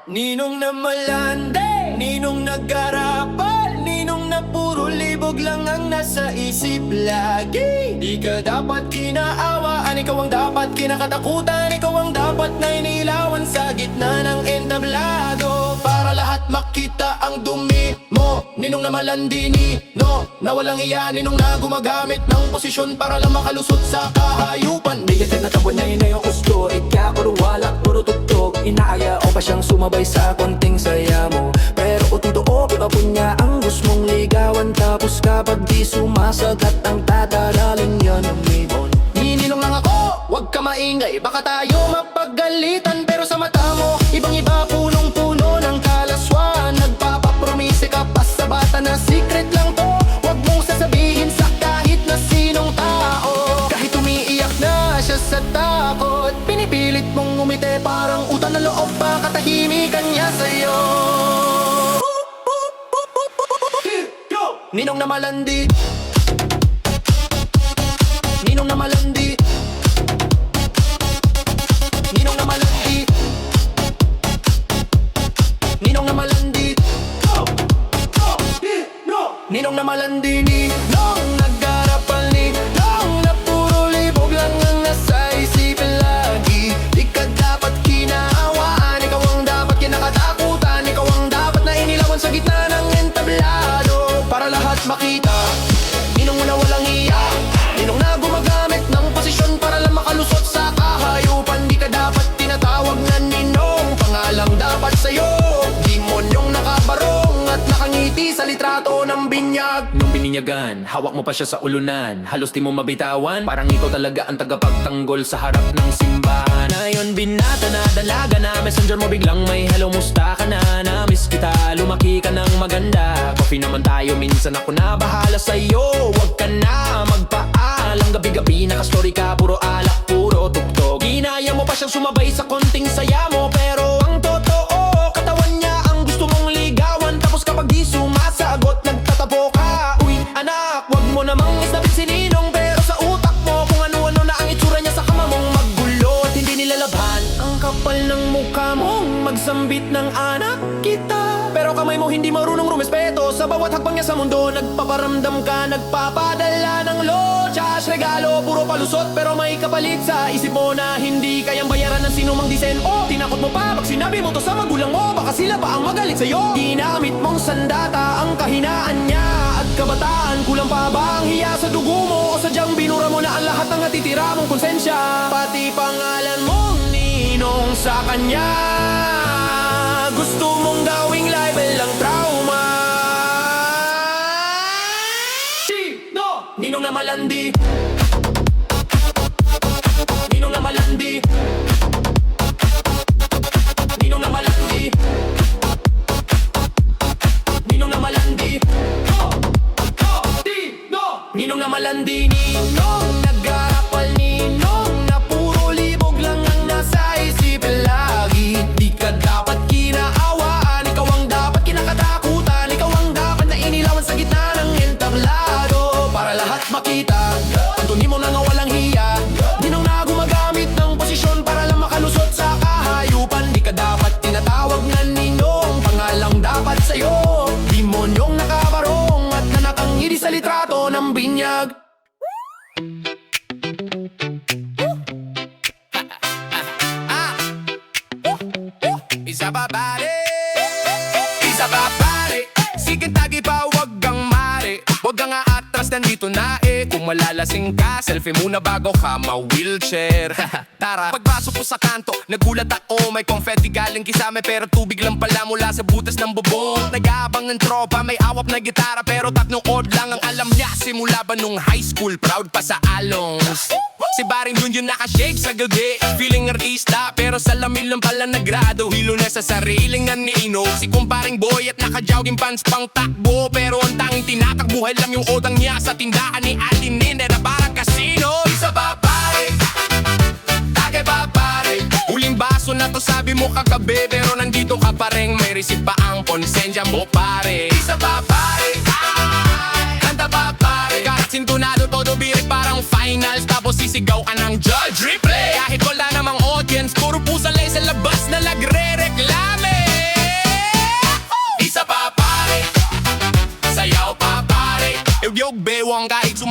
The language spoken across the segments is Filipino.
Ninong na malande, ninong nag-arapal, ninong na puro libog lang ang nasa isip lagi. Di ka dapat kinaawaan, ikaw ang dapat kinakatakutan, ikaw ang dapat na inilawan sa gitna ng entablado. Para lahat makita ang dumi mo, ninong na malandi, no, na walang iya, ninong na gumagamit ng posisyon para lang makalusot sa kahayupan. Bigatid na tabuan niya yun ay yung gusto, ikaw puro walak, puro tugtog. Inaaya o pa siyang sumabay sa konting saya mo, pero utong-too, iba po niya ang gusto mong ligawan. Tapos kapag di sumasagat ang tataraling yan ng ibon. Nininong lang ako, wag ka maingay, baka tayo mapagalitan. Pero sa mata mo, ibang-iba, punong-puno ng kalaswan. Nagpapapromise ka pa sa bata na secret lang to, wag mong sasabihin sa kahit na sinong tao. Kahit umiiyak na siya sa takot, pinipilit mong umite, parang utang na loob pa katahimikan niya sa'yo. Ninong na malandi, ninong na malandi, ninong na malandi, ninong na malandi, ninong na malandi, ninong nag-arapal, ninong na puro libog lang ang nasa isip lagi. Di ka dapat kinaawaan, ikaw ang dapat kinakatakutan, ikaw ang dapat na inilawan sa gitna ng entablado. Para lahat makita, ninong mo na walang iya, ninong na gumagamit ng posisyon para lang makalusot sa kahayupan. Di ka dapat tinatawag na ninong, pangalang dapat sa'yo demonyong nakabarong at nakangiti sa litrato ng binyag. Nung bininyagan, hawak mo pa siya sa ulunan, halos di mo mabitawan, parang ikaw talaga ang tagapagtanggol sa harap ng simbahan. Ngayon binata na dalaga na, messenger mo biglang may hello, musta ka na, na-miss kita, lumaki ka ng maganda. Coffee naman tayo, minsan ako na bahala sa'yo, wag ka na magpaalam. Gabi-gabi naka-story ka, puro alak, puro tugtog. Ginaya mo pa siyang sumabay sa konting saya mo, pero ang totoo, katawan niya ang gusto mong ligawan. Tapos kapag di sumasagot, nagtatapo ka. Uy anak, wag mo namang isnapit si ninong, pero sa utak mo kung ano-ano na ang itsura niya sa kama mong maggulo at hindi nilalabhan. Ang kapal ng mukha mong magsambit ng anak kita, pero kamay mo hindi marunong rumespeto sa bawat hakbang niya sa mundo. Nagpaparamdam ka, nagpapadala ng lochas, regalo, puro palusot, pero may kapalit sa isip mo na hindi kayang bayaran ng sinumang disen. O tinakot mo pa pag sinabi mo to sa magulang mo, baka sila pa ang magalit sa'yo. Ginamit mong sandata ang kahinaan niya at kabataan, kulang pa ba ang hiya sa dugo mo, o sadyang binura mo na ang lahat ng natitira mong konsensya? Pati pangalan mong ninong sa kanya, gusto mong gawing label lang trauma. Ninong na malandi, ninong na malandi, ninong na malandi, ninong na malandi, ninong na malandi, ninong nag-arapal, ninong na puro libog lang ang nasa isip lagi. Di ka dapat kinaawaan, ikaw ang dapat kinakatakutan, ikaw ang dapat na inilawan sa gitna ng entablado. Para lahat makita, tuntunin mo na nga walang hiya, ninong na gumagamit ng posisyon para lang makalusot sa kahayupan. Di ka dapat tinatawag na ninong, pangalang dapat sa'yo demonyong nakabarong at nanakangiti sa litrato ng binyag. Isa pa pare, isa pa pare, sige tagi pa, wag kang mare, wag kang aatras, nandito na eh. Kung malalasing ka, selfie muna bago ka ma-wheelchair. Tara, pagpasok ko sa kanto, nagulat ako, may confetti galing kisame, pero tubig lang pala mula sa butas ng bubong. Nag-aabang ng tropa, may awap na gitara, pero tatlong odd lang ang alam niya. Simula ba nung high school, proud pa sa alongs. Si Baring dun yung nakashake sa gabi, feeling artista, pero sa lamin lang pala nagrado. Hilo na sa sariling nanino, si kumparing boy at naka-jogging pants pang takbo, pero ang tanging tinatakbuhay lang yung odang niya sa tindahan ni Aldinin, na parang casino. Isa pa pare, tagay pa pare, huling baso na to sabi mo kagabi, pero nandito ka pa rin, may receipt pa ang konsensya mo pare. Isa pa pare, kanta pa pare, kahit sintunado todo birik parang finals, tapos sisigaw ka ng judge replay. Kahit wala namang audience, puro pusa lang sa labas na nagre-reklame.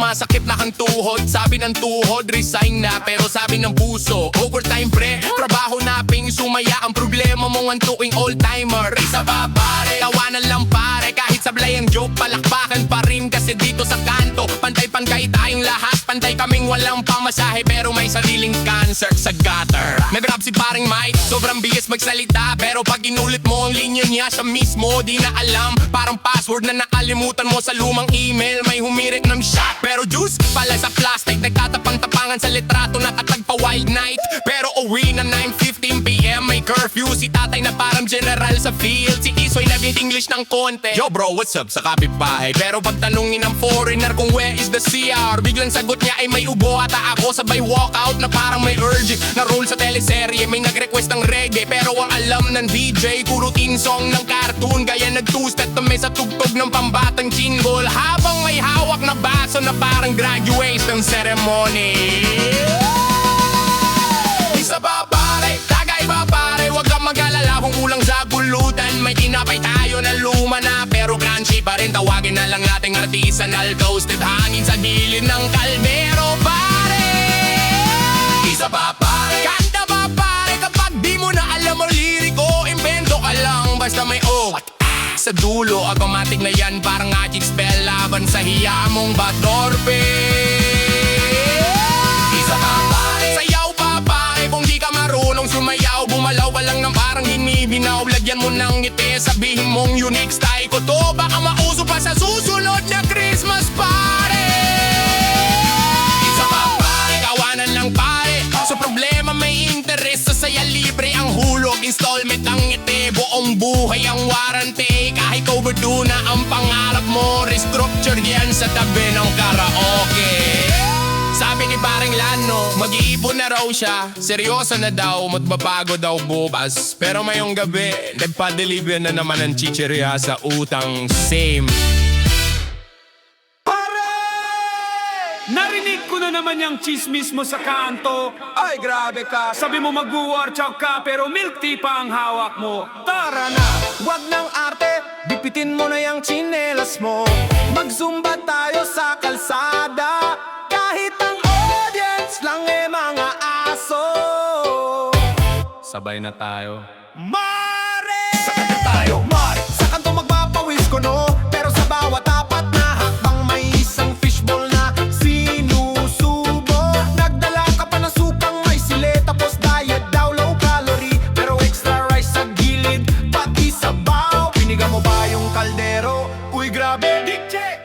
sumasakit na kang tuhod. Sabi ng tuhod, resign na. Pero sabi ng puso, overtime pre. Trabaho na ping sumaya. Ang problema mong antuking all-timer. Isa ba pare? Tawanan lang pare. Kahit sablay ang joke, palakpakan pa rin. Kasi dito sa kanto, pantay-pantay tayong lahat. Pantay kaming walang pamasahe, pero may sariling cancer sa gutter. Nag-rap si paring Mike, sobrang bilis magsalita. Pero pag inulit mo ang linya niya, siya mismo di na alam. Parang password na nakalimutan mo sa lumang email. May humirit ng shot, pero juice pala sa plastic. Nagtatapang-tapangan sa litrato, nakatagpa wild night. Pero uwi na 9:15 PM, may curfew. Si tatay na parang general sa field. Si Isoy nag-English ng konti. Yo bro, what's up sa kapitbahay? Pero pag tanungin ng foreigner kung where is the CR, biglang sagot niya ay may ubo. Ata ako sabay walkout na parang may urge na role sa teleserye. May nag-request ng reggae, pero ang alam ng DJ puro teen song ng cartoon. Kaya nag-two-step kami sa tugtog ng pambatang jingle, habang may hawak na baso na parang graduation ceremony. Isa ba pare, tagay ba pare? Huwag kang mag-alala kung kulang sa gulutan. May kinapay tayo na luma na, pero crunchy pa rin. Tawagin na lang nating artisanal, toasted hangin sa gilid ng kaldero pare. Isa ba pare? Kanta ba pare? Kapag di mo na alam ang liriko, invento ka lang basta may o sa dulo, automatic na yan. Parang magic spell laban sa hiya mong batorpe. Isa ba pare? Sayaw pa pare. Kung di ka marunong sumayaw, bumalaw ka lang ng parang hinibinaw. Lagyan mo ng ngiti, sabihin mong unique style ko to. Baka mauso pa sa susunod na Christmas pare. Isa ba pare? Kawanan lang pare. Sa problema may interest, sa saya libre ang hulog. Installment ang ngiti, buong buhay ang warranty. Kahit overdue na ang pangarap mo, restructure yan sa tabi ng karaoke. Sabi ni paring Lano, mag-iipon na raw siya. Seryoso na daw, magbabago daw bukas. Pero mayong gabi, nagpa-deliver na naman ang chichirya sa utang. Same. Narinig ko na naman yung chismis mo sa kanto. Ay, grabe ka. Sabi mo mag-warchok ka, pero milk tea pa ang hawak mo. Tara na! Wag ng arte, bipitin mo na yung tsinelas mo. Mag-zumba tayo sa kalsada. Kahit ang audience lang mga aso. Sabay na tayo. Mare! Sa kanta tayo, Mare! Sa kanto magpapawis ko no. Pero sa bawat apat na hakbang may isang fishball na sinusubo. Nagdala ka pa ng sukang may sile, tapos diet daw low calorie. Pero extra rice sa gilid, pati sabaw. Piniga mo ba yung kaldero? Uy grabe, dick check!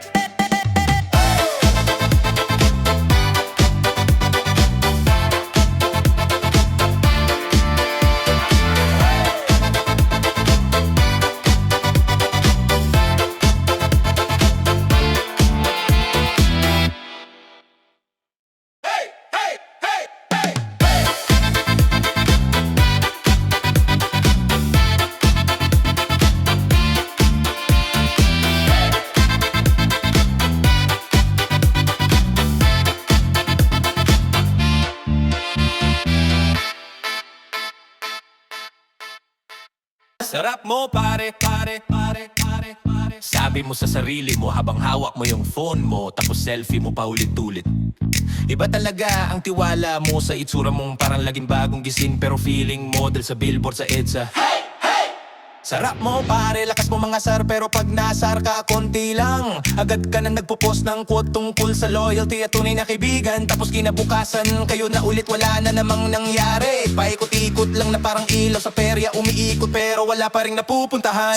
Sarap mo pare, pare, pare, pare, pare. Sabi mo sa sarili mo habang hawak mo yung phone mo, tapos selfie mo pa ulit-ulit. Iba talaga ang tiwala mo sa itsura mong parang laging bagong gising, pero feeling model sa billboard sa EDSA. Sarap mo pare, lakas mo mga sar, pero pag nasar ka konti lang, agad ka na nagpo-post ng quote tungkol sa loyalty at tunay na kaibigan. Tapos kinabukasan kayo na ulit, wala na namang nangyari. Paikot-ikot lang na parang ilaw sa perya, umiikot pero wala pa ring napupuntahan.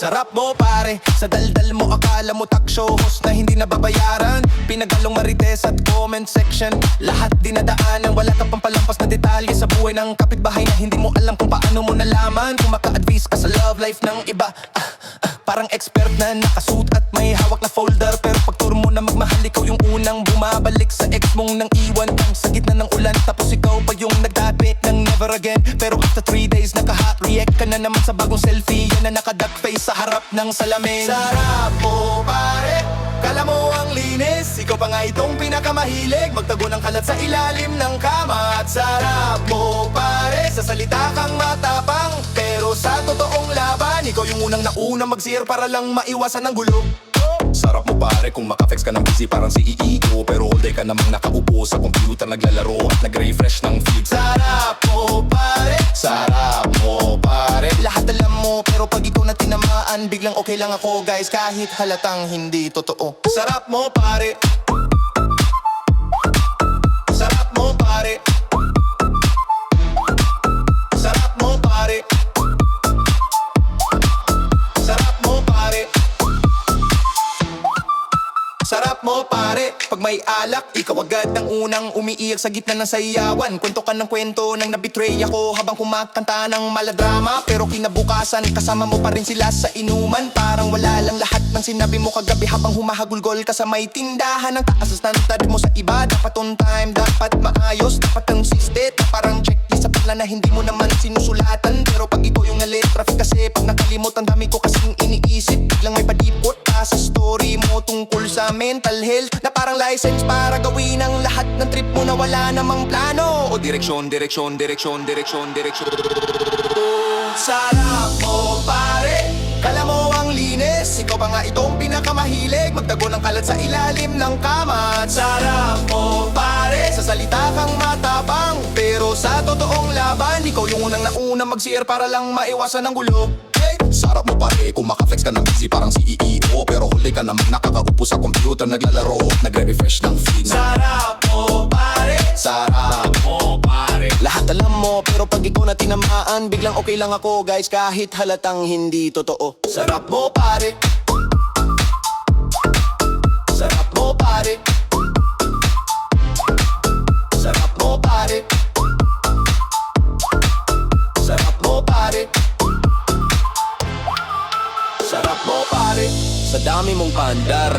Sarap mo pare, sa daldal mo akala mo talk show host na hindi nababayaran. Pinagalong marites at comment section, lahat dinadaanan. Wala ka pang palampas na detalye sa buhay ng kapitbahay na hindi mo alam kung paano mo nalaman. Kung maka-advise ka sa love life ng iba, parang expert na nakasuit at may hawak na folder. Pero pag turo mo na magmahal, ikaw yung unang bumabalik sa ex mong nang iwan kang sa gitna ng ulan. Tapos ikaw pa yung nagdadate ng never again. Pero after 3 days naka-hot react ka na naman sa bagong selfie, yan na naka-duck face sa harap ng salamin. Sarap mo pare, kala mo ang linis. Ikaw pa nga itong pinakamahilig magtago ng kalat sa ilalim ng kama. At sarap mo pare, sa salita kang matapang, pero sa totoong laban ikaw yung unang nauna mag-zero para lang maiwasan ng gulo. Sarap mo pare kung makaflex ka ng busy parang CEO. Pero all day ka namang nakaupo sa computer naglalaro at nag-refresh ng feed. Sarap mo pare, sarap mo pare. Lahat alam mo pero pag ikaw na tinamaan, biglang okay lang ako guys kahit halatang hindi totoo. Sarap mo pare, sarap mo pare, sarap mo pare, sarap mo pare, sarap mo pare. Pag may alak, ikaw agad ang unang umiiyak sa gitna ng sayawan. Kwento ka ng kwento nang nabitray ako habang kumakanta ng maladrama. Pero kinabukasan, kasama mo pa rin sila sa inuman. Parang wala lang lahat ng sinabi mo kagabi habang humahagulgol ka sa may tindahan. Ang taas na standard mo sa iba, dapat on time, dapat maayos, dapat consistent. Parang checklist sa pala na hindi mo naman sinusulatan. Pero pag ikaw yung nalit, traffic kasi pag nakalimot ang dami ko kasing iniisip. Biglang may padipot ka sa story mo tungkol sa mental health na parang license para gawin ang lahat ng trip mo na wala namang plano. O direksyon, direksyon, direksyon, direksyon, direksyon. Sarap mo pare, kala mo ang linis. Ikaw pa nga itong pinakamahilig magtago ng kalat sa ilalim ng kama. Sarap mo pare, sa salita kang matapang pero sa totoong laban, ikaw yung unang nauna mag-CR para lang maiwasan ang gulo. Sarap mo pare kung makaflex ka ng busy parang CEO. Pero huli ka namang nakakaupo sa computer naglalaro at nagre-refresh ng feed. Sarap mo pare, sarap mo pare. Lahat alam mo pero pag ikaw na tinamaan, biglang okay lang ako guys kahit halatang hindi totoo. Sarap mo pare, sarap mo pare, sarap mo pare, sarap mo pare, sarap mo pare. Sa dami mong paandar,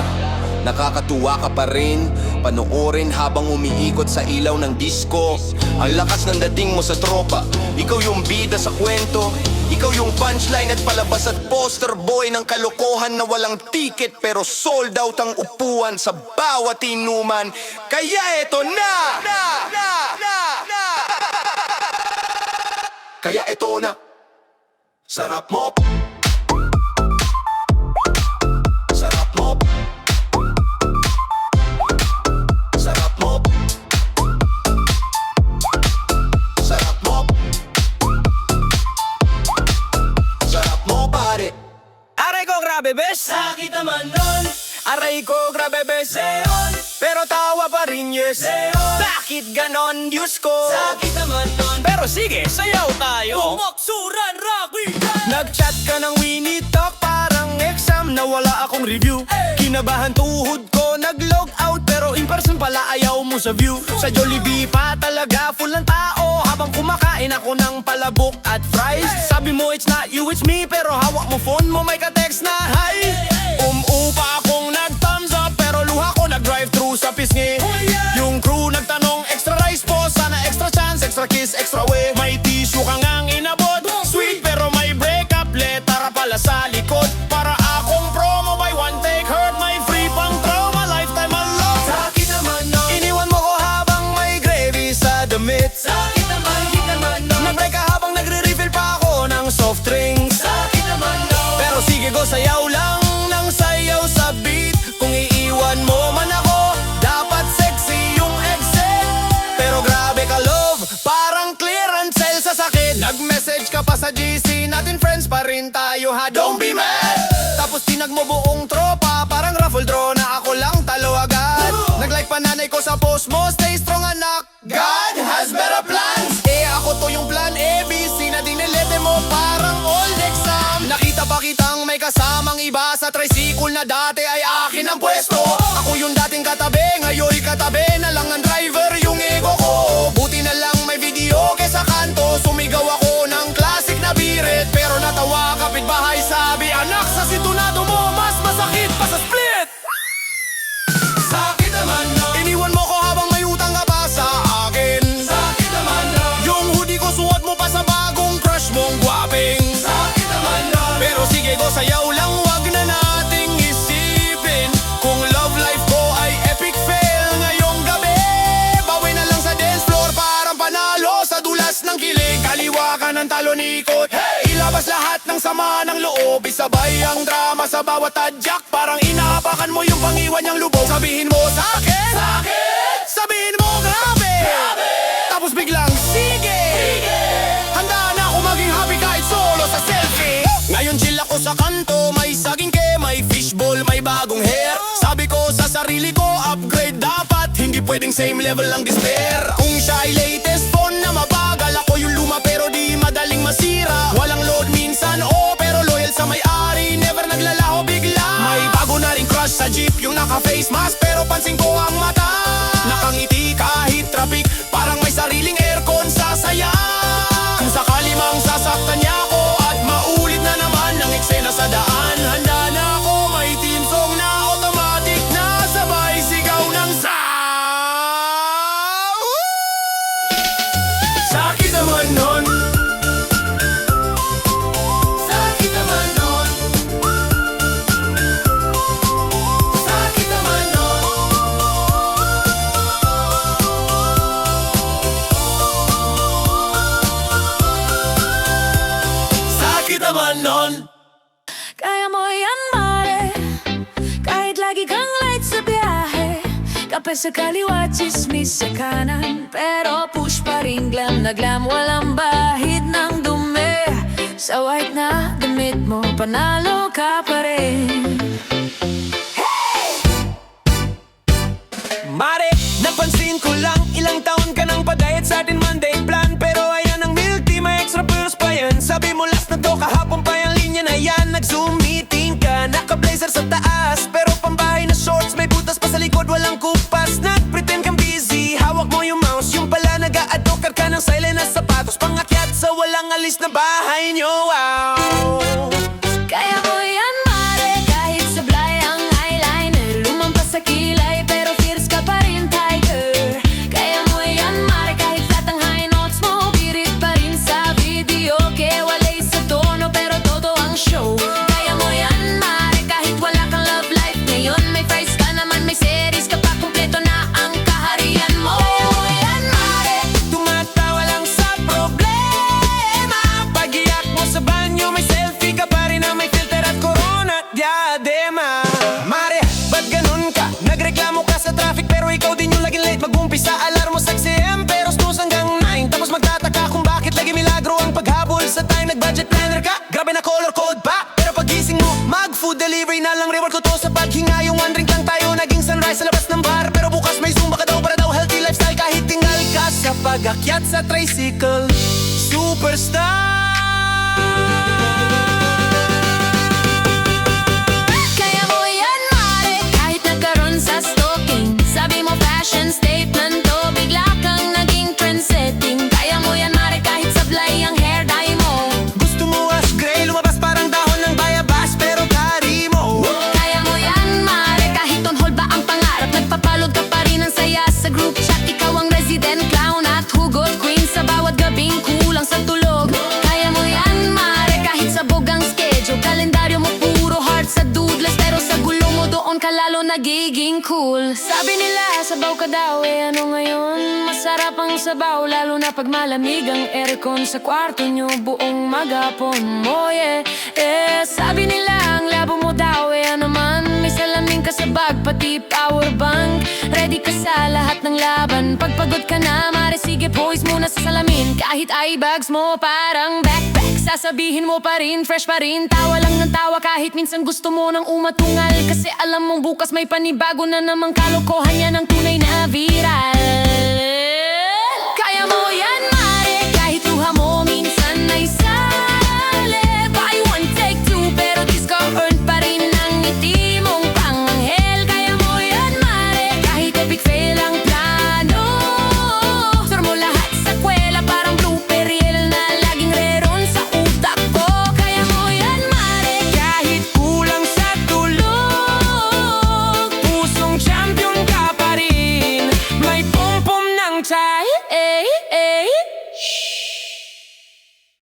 nakakatuwa ka pa rin. Panoorin habang umiikot sa ilaw ng disco. Ang lakas ng dating mo sa tropa. Ikaw yung bida sa kwento. Ikaw yung punchline at palabas at poster boy ng kalokohan na walang ticket pero sold out ang upuan sa bawat inuman. Kaya eto na! Kaya eto na! Sarap mo! Sarap mo! Sarap mo! Sarap mo! Sarap mo pare! Aray ko grabe bes, Sakit naman nun, aray ko grabe bes, pero tawa pa rin yes. Bakit ganon Diyos ko? sakit naman nun. Pero sige, sayaw tayo. Umaksuran, Rocky! Nag-chat ka ng Winnie Talk parang exam na wala akong review. Kinabahan tuhod ko, nag-log out pero in person pala ayaw mo sa view. Sa Jollibee pa talaga full ng tao habang kumakain ako ng palabok at fries. Sabi mo it's not you, it's me pero hawak mo phone mo may ka-text na hi. Umupa akong nag-thumbs up pero luha ko nag-drive-thru sa pisngi. Yung crew nagtanong extra rice po, sana extra chance, extra kiss, extra way. May tissue ka ngang inabot, sweet pero may breakup letter pala sa likod. Para akong promo by one take, hurt my free pang trauma, lifetime unlocked. Sakit naman nun, Iniwan mo ko habang may gravy sa damit. sakit naman nun. Nag-break ka habang nagre-refill pa ako ng soft drinks. Sakit naman nun. Pero sige go, sayaw lang ng sayaw sa beat. Kung iiwan mo man ako, dapat sexy yung exit. Pero grabe ka love, parang clearance sale sa sakit. Nag-message ka pa sa GC, natin friends pa rin tayo ha, don't be mad. Tapos tinag mo buong tropa, parang raffle draw na ako lang talo agad. Nag-like pa nanay ko sa post mo, stay strong anak, God has better plans. Eh ako to yung plan ABC na dinelete mo parang old exam. Nakita pa kitang may kasamang iba sa tricycle na dati ay akin ang pwesto. Ako yung dating katabi, ngayon katabi na lang ang driver yung ego ko. Buti na lang may video kesa kanto, sumigaw ako ng classic na birit. Pero natawa kapitbahay sabi, anak sa situnado mo mas masakit pa sa split. Sakit naman nun, Iniwan mo ko habang may utang ka pa sa akin. sakit naman nun. Yung hoodie ko suot mo pa sa bagong crush mong gwaping. Sakit naman nun. Pero sige go, sayaw lang, wag na nating isipin kung love life ko ay epic fail ngayong gabi. Bawi na lang sa dance floor, parang panalo sa dulas ng kilig. Kaliwa ka ng talonikot, ilabas lahat ng sama sama ng loob, isabay ang drama sa bawat tadyak. Parang inaapakan mo yung pangiwan niyang lubog. Sabihin mo sa'kin, sabihin mo grabe, tapos biglang sige. Handa na ako maging happy kahit solo sa selfie. Ngayon chill ako sa kanto, may saging ke, may fishbowl, may bagong hair. Sabi ko sa sarili ko, upgrade dapat, hindi pwedeng same level lang despair. Kung siya ay latest phone na mabagal, ako yung luma pero di madaling masira. Walang load minsan, pero loyal sa may-ari, never naglalaho bigla. May bago na rin crush sa jeep, yung naka-face mask pero pansin ko ang mata. Nakangiti kahit traffic, parang may sariling aircon sa saya. Kung sakali mang sasaktan niya ako at maulit na naman ang eksena sa daan, handa na ako, may team song na automatic na sabay sigaw ng sakit naman nun. Sakit naman nun. Sakit naman nun. Sakit naman nun. Kaya mo yan, mare, kahit lagi kang late sa biyahe. Kape sa kaliwa, chismis sa kanan, pero push pa rin glam na glam. Walang bahid ng dumi sa white na damit mo, panalo ka pa rin. Mare, napansin ko lang, ilang taon ka nang padayat sa atin Monday plan. Pero ayan ang milk tea, may extra pearls pa yan. Sabi mo last na to, kahapon pa yung linya na yan. Nag-zoom meeting ka, naka-blazer sa taas, pero pambahay na shorts, may butas pa sa likod, walang kupas. Nag-pretend kang busy, hawak mo yung mouse, yung pala nag-a-adokar ka ng silent na sapatos. Pangakyat sa walang alis na bahay nyo, wow. Kaya mo yan, mare, kahit sablay ang eyeliner, lumampas sa kilay, pero fierce ka pa rin, tiger. Kaya mo yan, mare, kahit flat ang high notes mo, birit pa rin sa video, kaya walay sa tono, pero todo ang show. Kaya mo yan, mare, kahit wala kang love life ngayon, may fries ka naman, may series ka pa, kumpleto na ang kaharian mo. Kaya mo yan, mare, Tumatawa lang sa problema. Pag-iyak mo sa banyo, may selfie ka pa rin na may filter at corona at diadema. Mare, ba't ganun ka? Nagreklamo ka sa traffic pero ikaw din yung laging late. Mag-umpisa alarm mo 6 AM pero snooze hanggang 9. Tapos magtataka kung bakit lagi milagro ang paghabol sa time. Nag-budget planner ka, grabe na color code pa. Pero pagising mo, mag-food delivery na lang. Reward ko to sa paghinga. Yung one drink lang tayo, naging sunrise sa labas ng bar. Pero bukas may zumba ka daw para daw healthy lifestyle. Kahit tinggal ka sa pag-akyat sa tricycle, superstar. kaya mo yan, mare, kahit nagkaroon sa stalking. Sabi mo fashion statement to, bigla kang naging trendsetting. Kaya mo yan, mare, kahit sablay ang hair dye mo. Gusto mo ash gray, lumabas parang dahon ng bayabas, pero kari mo. Kaya mo yan, mare, kahit on hold ba ang pangarap, nagpapalod ka pa rin ang saya sa group chat. Ikaw ang resident clown at hugot queen sa bawat gabing kulang sa tulog. Kaya mo yan, mare, kahit sabog ang schedule, kalendaryo mo puro heart sa doodles, pero sa gulo mo doon ka lalo nagiging cool. Sabi nila, sabaw ka daw, ano ngayon? Masarap ang sabaw, lalo na pag malamig ang aircon sa kwarto nyo buong maghapon mo, yeah. Sabi nila, ang labo mo daw, ano man? May salamin ka sa bag, pati power bank. Ready ka sa lahat ng laban. Pag pagod ka na, mare, sige, boys muna sa salamin. Kahit eye bags mo parang backpack, sasabihin mo pa rin, fresh pa rin. Tawa lang ng tawa kahit minsan gusto mo nang umatungal, kasi alam mong bukas may panibago na namang kalokohan yan ang tunay na viral.